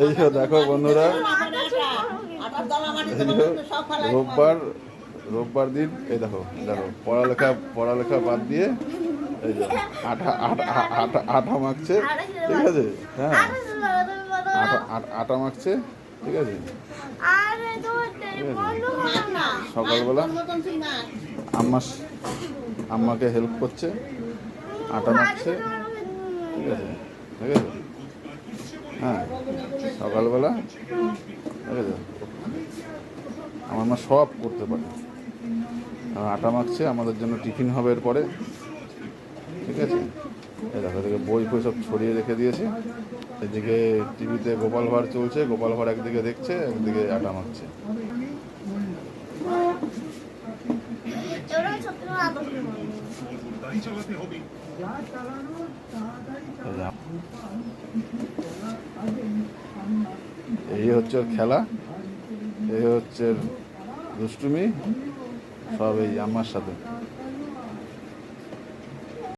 এই দেখো বন্ধুরা, রোববার রোববার দিন এই দেখো দেখো পড়ালেখা বাদ দিয়ে এই যে আটা আটা আটা আটা মাখছে, ঠিক আছে? হ্যাঁ, আটা মাখছে, ঠিক আছে? সকালবেলা আম্মাকে হেল্প করছে, আটা মাখছে, ঠিক আছে? ঠিক আছে, হ্যাঁ, সকালবেলা, ঠিক আছে? আমার মা সব করতে পারে। আটা মাখছে, আমাদের জন্য টিফিন হবে এরপরে, ঠিক আছে? এই দেখো, এদিকে বই ফই সব ছড়িয়ে রেখে দিয়েছে। এদিকে টিভিতে গোপাল ভাঁড় চলছে, গোপাল ভাঁড় একদিকে দেখছে, একদিকে আটা মাখছে। এই হচ্ছে ওর খেলা, এই হচ্ছে দুষ্টুমি, সব এই আমার সাথে।